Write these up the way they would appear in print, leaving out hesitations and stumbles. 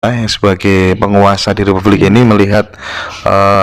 kita yang sebagai penguasa di Republik ini melihat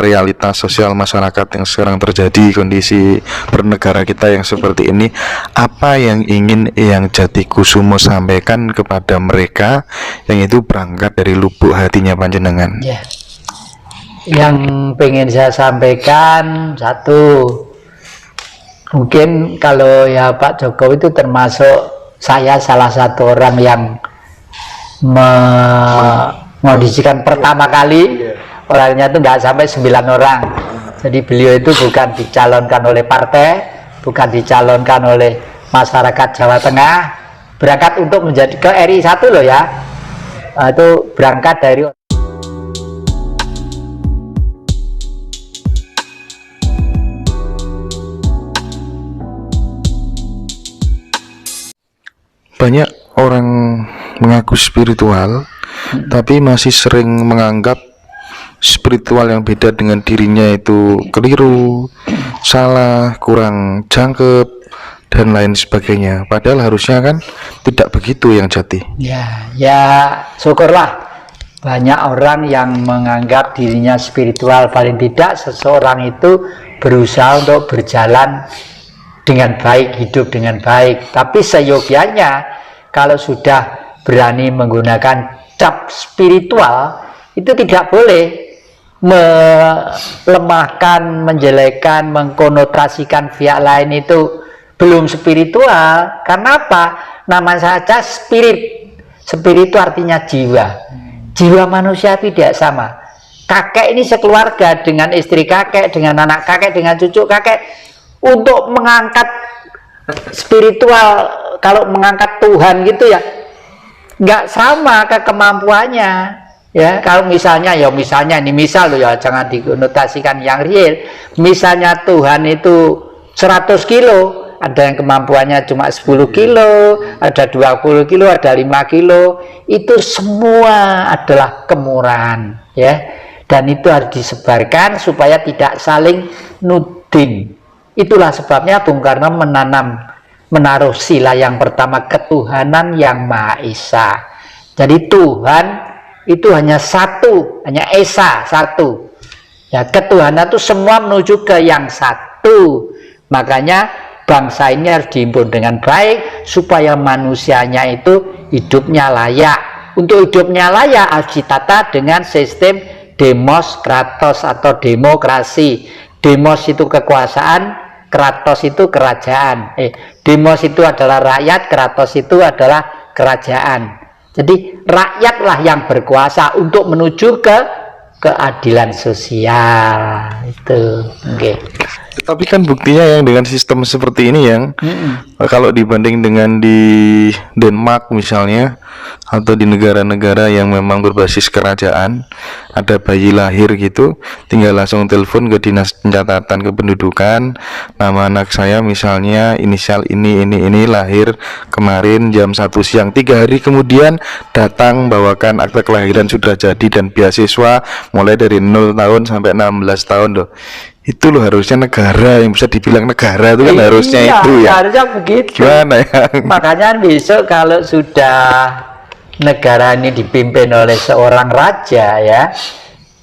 realitas sosial masyarakat yang sekarang terjadi, kondisi bernegara kita yang seperti ini, apa yang ingin yang Jatikusumo sampaikan kepada mereka yang itu berangkat dari lubuk hatinya panjenengan? Ya. Yang pengen saya sampaikan satu, mungkin kalau ya Pak Jokowi itu termasuk saya salah satu orang yang mengondisikan pertama kali, orangnya itu nggak sampai 9 orang. Jadi beliau itu bukan dicalonkan oleh partai, bukan dicalonkan oleh masyarakat Jawa Tengah, berangkat untuk menjadi ke RI 1 loh ya. Itu berangkat dari banyak orang mengaku spiritual, tapi masih sering menganggap spiritual yang beda dengan dirinya itu keliru, salah, kurang jangkep, dan lain sebagainya. Padahal harusnya kan tidak begitu yang Jati. Ya syukurlah banyak orang yang menganggap dirinya spiritual. Paling tidak seseorang itu berusaha untuk berjalan dengan baik, hidup dengan baik. Tapi seyogianya kalau sudah berani menggunakan cap spiritual, itu tidak boleh melemahkan, menjelekkan, mengkonotasikan pihak lain itu belum spiritual. Karena apa? Nama saja spirit. Spirit itu artinya jiwa. Jiwa manusia tidak sama. Kakek ini sekeluarga dengan istri kakek, dengan anak kakek, dengan cucu kakek, untuk mengangkat spiritual, kalau mengangkat Tuhan gitu ya nggak sama ke kemampuannya ya. Kalau misalnya ini misal loh ya, jangan dikonotasikan yang real. Misalnya Tuhan itu 100 kilo, ada yang kemampuannya cuma 10 kilo, ada 20 kilo, ada 5 kilo, itu semua adalah kemurahan ya. Dan itu harus disebarkan supaya tidak saling nuding. Itulah sebabnya Bung Karno menaruh sila yang pertama, ketuhanan yang Maha Esa. Jadi Tuhan itu hanya satu, hanya Esa, satu. Ya, ketuhanan itu semua menuju ke yang satu. Makanya bangsa ini harus dihimpun dengan baik supaya manusianya itu hidupnya layak. Untuk hidupnya layak harus ditata dengan sistem demos kratos atau demokrasi. Demos itu kekuasaan, kratos itu kerajaan. Demos itu adalah rakyat, kratos itu adalah kerajaan. Jadi rakyatlah yang berkuasa untuk menuju ke keadilan sosial itu. Okay. Tapi kan buktinya yang dengan sistem seperti ini yang kalau dibanding dengan di Denmark misalnya, atau di negara-negara yang memang berbasis kerajaan, ada bayi lahir gitu, tinggal langsung telepon ke dinas pencatatan kependudukan, nama anak saya misalnya inisial ini lahir kemarin jam 1 siang, 3 hari kemudian datang bawakan akte kelahiran sudah jadi dan beasiswa mulai dari 0 tahun sampai 16 tahun loh. Itu loh harusnya negara yang bisa dibilang negara itu kan harusnya itu ya. Harusnya begitu. Gimana ya? Makanya besok kalau sudah negara ini dipimpin oleh seorang raja ya,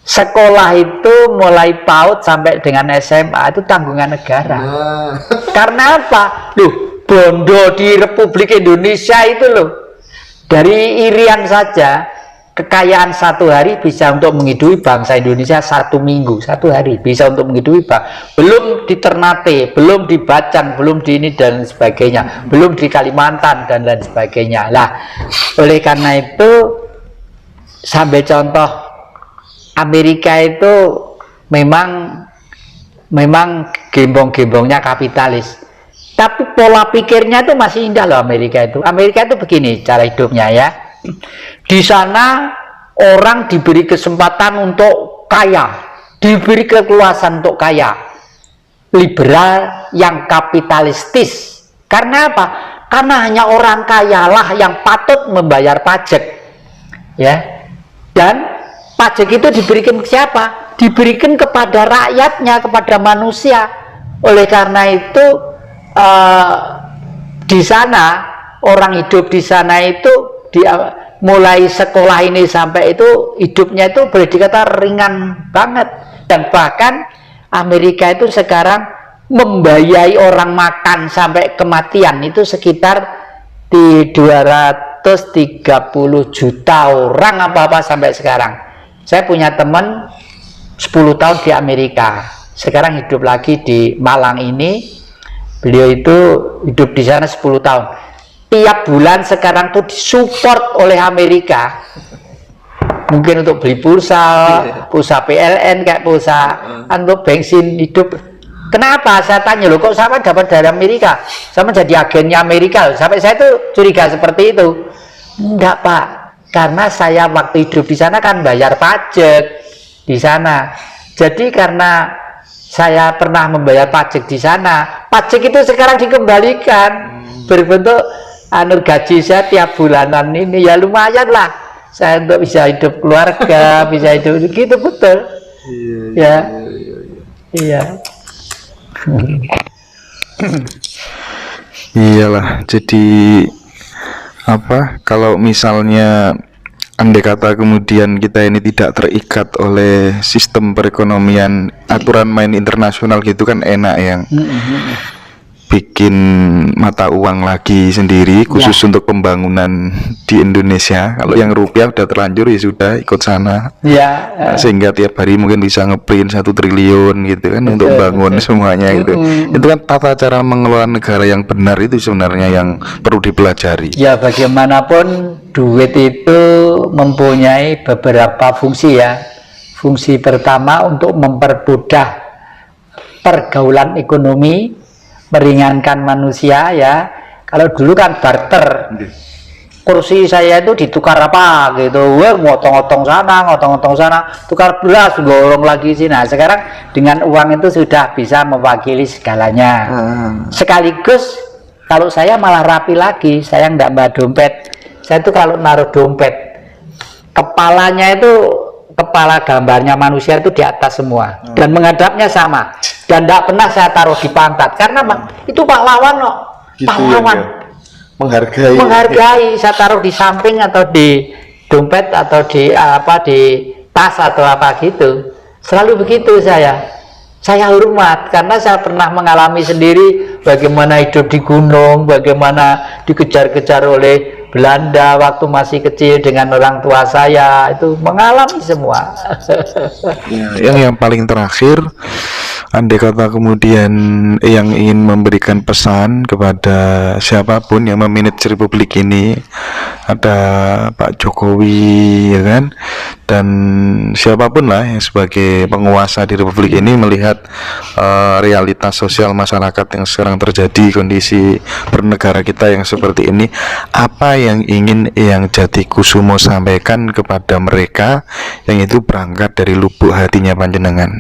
sekolah itu mulai PAUD sampai dengan SMA itu tanggungan negara. Karena apa? Loh, bondo di Republik Indonesia itu loh, dari Irian saja kekayaan 1 hari bisa untuk menghidupi bangsa Indonesia 1 minggu, 1 hari bisa untuk menghidupi belum di Ternate, belum di Bacang, belum di ini dan sebagainya, belum di Kalimantan dan lain sebagainya. Lah, oleh karena itu sampai contoh Amerika itu memang gembong-gembongnya kapitalis, tapi pola pikirnya itu masih indah loh. Amerika itu begini cara hidupnya ya. Di sana orang diberi kesempatan untuk kaya, diberi kekuasaan untuk kaya. Liberal yang kapitalistis. Karena apa? Karena hanya orang kayalah yang patut membayar pajak. Ya. Dan pajak itu diberikan ke siapa? Diberikan kepada rakyatnya, kepada manusia. Oleh karena itu di sana orang hidup di sana itu mulai sekolah ini sampai itu hidupnya itu boleh dikata ringan banget. Dan bahkan Amerika itu sekarang membiayai orang makan sampai kematian itu sekitar di 230 juta orang apa-apa sampai sekarang. Saya punya teman 10 tahun di Amerika, sekarang hidup lagi di Malang ini. Beliau itu hidup di sana 10 tahun. Tiap bulan sekarang tuh disupport oleh Amerika. Mungkin untuk beli pulsa PLN, kayak pulsa untuk bensin hidup. Kenapa? Saya tanya, loh kok sama dapat dari Amerika? Sama jadi agennya Amerika. Sampai saya tuh curiga seperti itu. Enggak, Pak. Karena saya waktu hidup di sana kan bayar pajak di sana. Jadi karena saya pernah membayar pajak di sana, pajak itu sekarang dikembalikan berbentuk gaji saya tiap bulanan ini, ya lumayan lah saya untuk bisa hidup keluarga, bisa hidup gitu, betul. Iya. Iyalah, jadi apa, kalau misalnya andai kata kemudian kita ini tidak terikat oleh sistem perekonomian, aturan main internasional gitu kan enak, yang bikin mata uang lagi sendiri khusus untuk pembangunan di Indonesia. Kalau yang rupiah udah terlanjur ya sudah ikut sana. Sehingga tiap hari mungkin bisa ngeprint 1 triliun gitu kan, untuk bangun semuanya gitu. Itu kan tata cara mengelola negara yang benar, itu sebenarnya yang perlu dipelajari. Ya, bagaimanapun duit itu mempunyai beberapa fungsi ya. Fungsi pertama untuk mempermudah pergaulan ekonomi, meringankan manusia ya. Kalau dulu kan barter, kursi saya itu ditukar apa gitu, ngotong-ngotong sana, tukar beras, gorong lagi sini. Nah, sekarang dengan uang itu sudah bisa mewakili segalanya. Sekaligus kalau saya malah rapi lagi, saya nggak bawa dompet. Saya tuh kalau naruh dompet, kepalanya itu, kepala gambarnya manusia itu di atas semua, dan menghadapnya sama, dan tidak pernah saya taruh di pantat, karena itu pahlawan loh, gitu, pahlawan ya, menghargai. Saya taruh di samping atau di dompet atau di di tas atau apa gitu, selalu begitu saya hormat, karena saya pernah mengalami sendiri bagaimana hidup di gunung, bagaimana dikejar-kejar oleh Belanda waktu masih kecil dengan orang tua saya, itu mengalami semua. Yang paling terakhir, andai kata kemudian yang ingin memberikan pesan kepada siapapun yang memanage Republik ini, ada Pak Jokowi ya kan, dan siapapun lah yang sebagai penguasa di Republik ini melihat realitas sosial masyarakat yang sekarang terjadi, kondisi bernegara kita yang seperti ini, apa yang ingin yang Jatikusumo sampaikan kepada mereka yang itu berangkat dari lubuk hatinya panjenengan?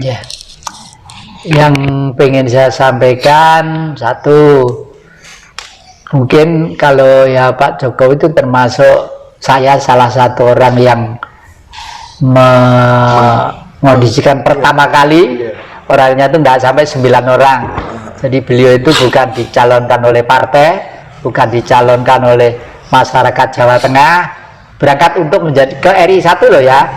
Yang pengen saya sampaikan, satu, mungkin kalau ya Pak Jokowi itu termasuk saya salah satu orang yang mengondisikan pertama kali, orangnya itu tidak sampai 9 orang. Jadi beliau itu bukan dicalonkan oleh partai, bukan dicalonkan oleh masyarakat Jawa Tengah, berangkat untuk menjadi ke RI 1 loh ya.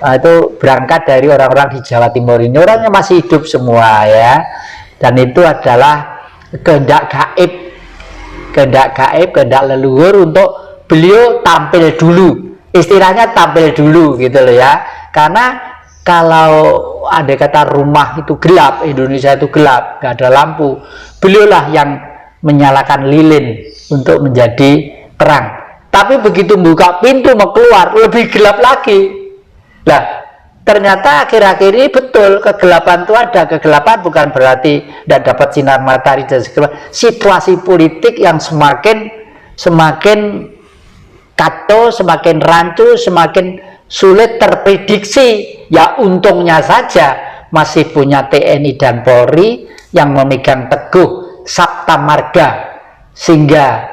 Itu berangkat dari orang-orang di Jawa Timur ini, orangnya masih hidup semua ya, dan itu adalah kehendak gaib, kehendak leluhur untuk beliau tampil dulu, istilahnya tampil dulu gitu loh ya. Karena kalau ada kata rumah itu gelap, Indonesia itu gelap, gak ada lampu, beliaulah yang menyalakan lilin untuk menjadi terang. Tapi begitu buka pintu mau keluar, lebih gelap lagi. Nah, ternyata akhir-akhir ini betul, kegelapan itu ada. Kegelapan bukan berarti tidak dapat sinar matahari dan segala. Situasi politik yang semakin kacau, semakin rancu, semakin sulit terprediksi. Ya untungnya saja masih punya TNI dan Polri yang memegang teguh Sabta Marga, sehingga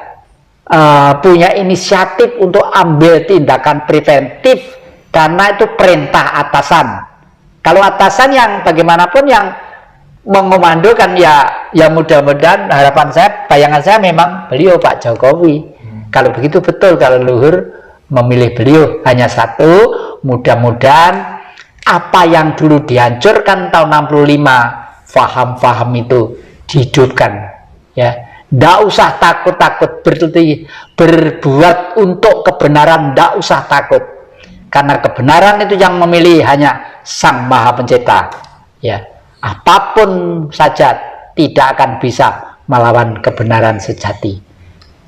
punya inisiatif untuk ambil tindakan preventif, karena itu perintah atasan. Kalau atasan yang bagaimanapun yang mengomandokan, ya mudah-mudahan harapan saya, bayangan saya memang beliau Pak Jokowi. Kalau begitu betul, kalau luhur memilih beliau hanya satu, mudah-mudahan apa yang dulu dihancurkan tahun 65, faham-faham itu dihidupkan, ya. Nggak usah takut-takut berbuat untuk kebenaran, nggak usah takut, karena kebenaran itu yang memilih hanya Sang Maha Pencipta, ya. Apapun saja tidak akan bisa melawan kebenaran sejati.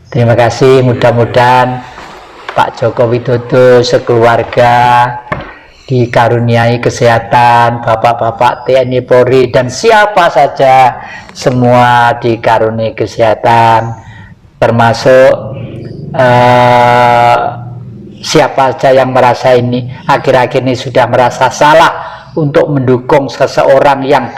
Terima kasih, mudah-mudahan Pak Joko Widodo sekeluarga dikaruniai kesehatan, bapak-bapak TNI Polri dan siapa saja semua dikaruniai kesehatan, termasuk siapa saja yang merasa ini akhir-akhir ini sudah merasa salah untuk mendukung seseorang yang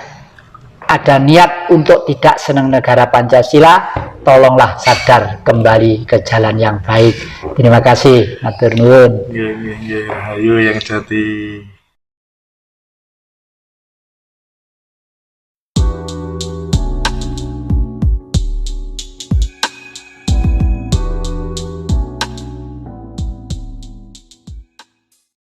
ada niat untuk tidak senang negara Pancasila, tolonglah sadar kembali ke jalan yang baik. Terima kasih, matur nuwun. Ayo yang jati.